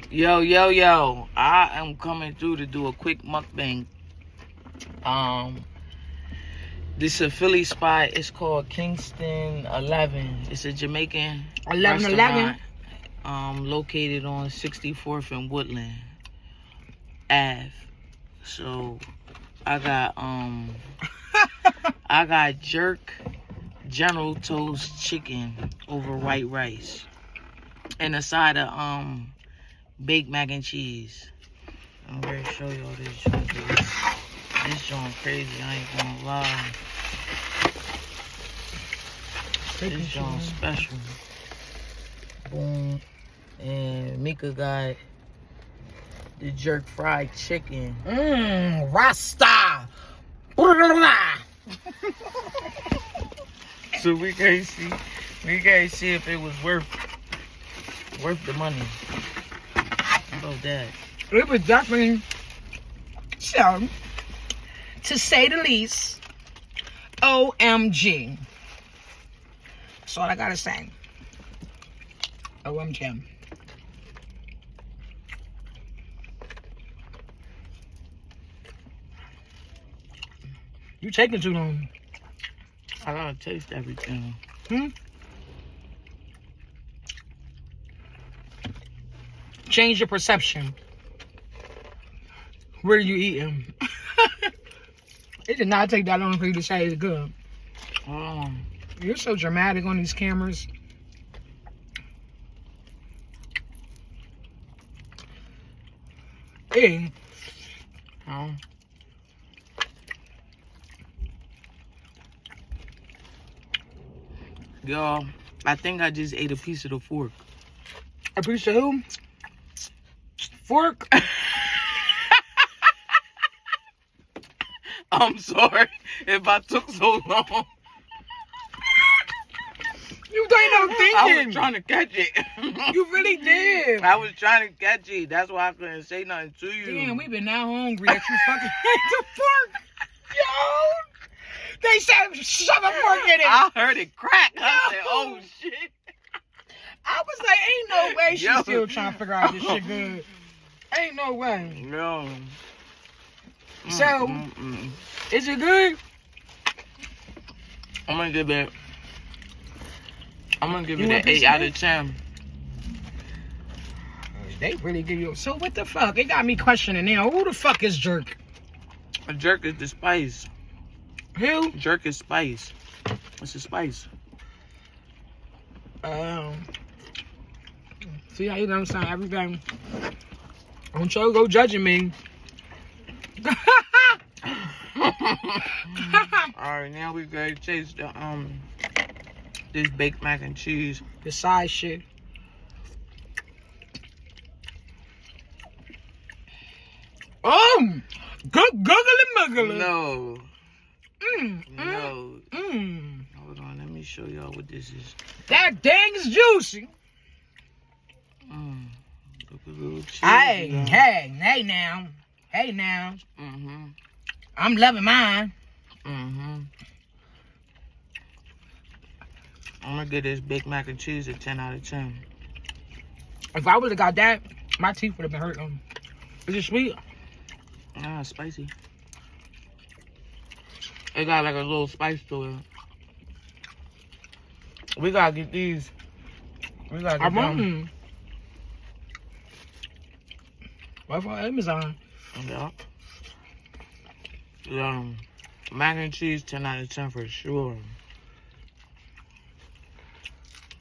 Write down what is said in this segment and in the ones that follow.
Yo, yo, yo. I am coming through to do a quick mukbang. This is a Philly spot. It's called Kingston 11. It's a Jamaican 11. located on 64th and Woodland Ave. So I got jerk General Toast chicken over white rice and a side of baked mac and cheese. I'm ready to show y'all this joint. This joint crazy, I ain't gonna lie. This joint special. Boom. And Mika got the jerk fried chicken. Rasta. So we can't see if it was worth the money. How about that? It was definitely, so, to say the least, OMG. That's all I gotta say. OMG. You taking too long. I gotta taste everything. Change your perception. Where are you eating? It did not take that long for you to say it's good. You're so dramatic on these cameras. Hey. Y'all, I think I just ate a piece of the fork. A piece of who? Fork? I'm sorry if I took so long. You ain't no thinking. I was trying to catch it. You really did. I was trying to catch it. That's why I couldn't say nothing to you. Damn, we been now hungry that you fucking ate the fork. Yo. They said shove a fork in it. I heard it crack. I said, oh shit. I was like, ain't no way she's still trying to figure out this shit good. Ain't no way. No. So, is it good? I'm gonna give it an 8 out of 10. They really give you. So what the fuck? It got me questioning now. Who the fuck is jerk? A jerk is the spice. Who? Jerk is spice. What's the spice? See how you don't sound everything. Don't you go judging me. Alright, now we gotta taste the this baked mac and cheese. The side shit. Good googly muggly. No. No. Hold on, let me show y'all what this is. That thing is juicy. Look at little cheese. Hey now. I'm loving mine. I'm gonna give this baked mac and cheese a 10 out of 10. If I would have got that, my teeth would have been hurting. Is it sweet? Nah, it's spicy. It got like a little spice to it. We gotta get these. We gotta get them. What for Amazon? Yeah. Mac and cheese, 10 out of 10 for sure.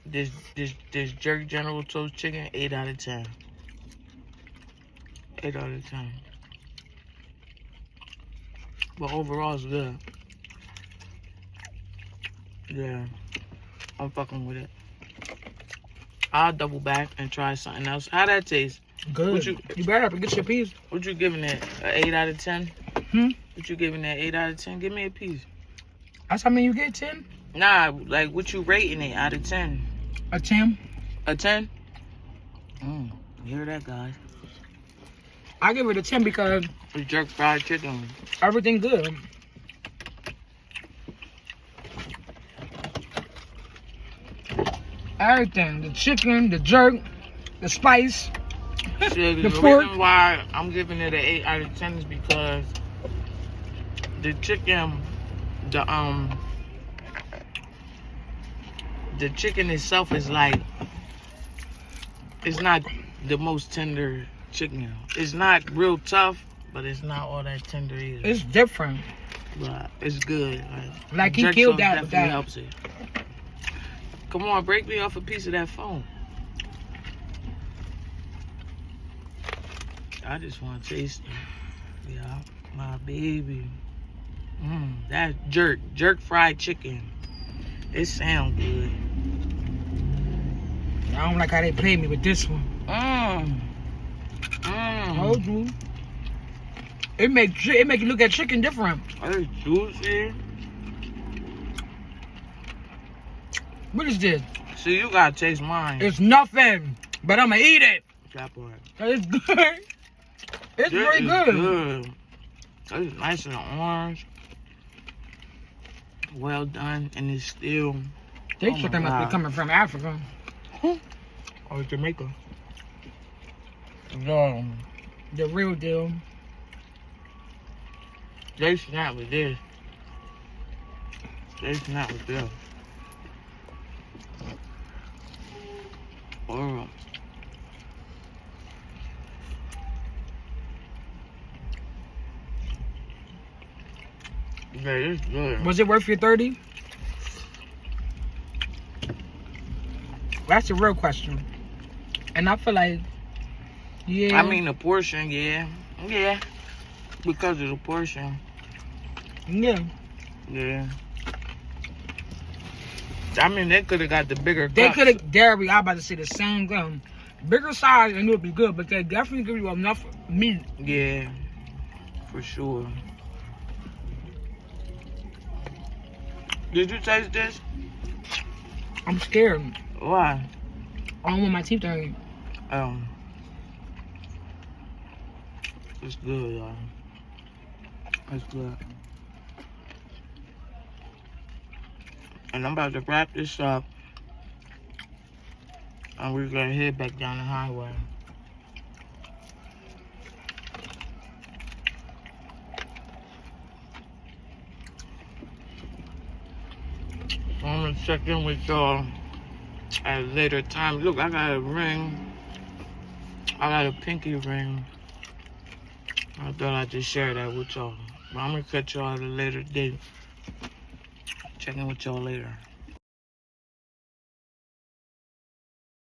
This jerk General Toast chicken, 8 out of 10. 8 out of 10. But overall, it's good. Yeah, I'm fucking with it. I'll double back and try something else. How that taste? Good. You better get your piece. What you giving it? An 8 out of 10? What you giving that 8 out of 10? Give me a piece. That's how many you get, 10? Nah, like what you rating it out of 10? A 10. A 10? You hear that, guys? I give it a 10 because it's jerk fried chicken. Everything good. Everything. The chicken, the jerk, the spice, See, the pork. reason why I'm giving it an 8 out of 10 is because the chicken, the chicken itself is like, it's not the most tender chicken. It's not real tough, but it's not all that tender either. It's different. But it's good. Like he jerk killed sauce that with definitely that. helps it. Come on, break me off a piece of that phone. I just want to taste it. Yeah, my baby. That jerk fried chicken. It sounds good. I don't like how they play me with this one. Told you. It make you look at chicken different. It's juicy. What is this? See, you gotta taste mine. It's nothing, but I'ma eat it. That part. It's good. It's This very is good. It's nice and orange. Well done, and it's still. They Oh chicken my must be God. coming from Africa. Or Jamaica. The real deal. They snap with this. They snap with this. Oh. Yeah, it's good. Was it worth your 30? That's the real question. And I feel like, yeah. I mean, the portion, yeah. Yeah. Because of the portion. Yeah. Yeah. I mean, they could have got the bigger They cups. could have, there we are about to say the same thing. Bigger size and it would be good, but they definitely give you enough meat. Yeah. For sure. Did you taste this? I'm scared. Why? I don't want my teeth to hurt. It's good, y'all. It's good. And I'm about to wrap this up. And we're gonna head back down the highway. So I'm gonna check in with y'all at a later time. Look, I got a ring. I got a pinky ring. I thought I'd just share that with y'all. But I'm gonna catch y'all at a later date. Check in with y'all later.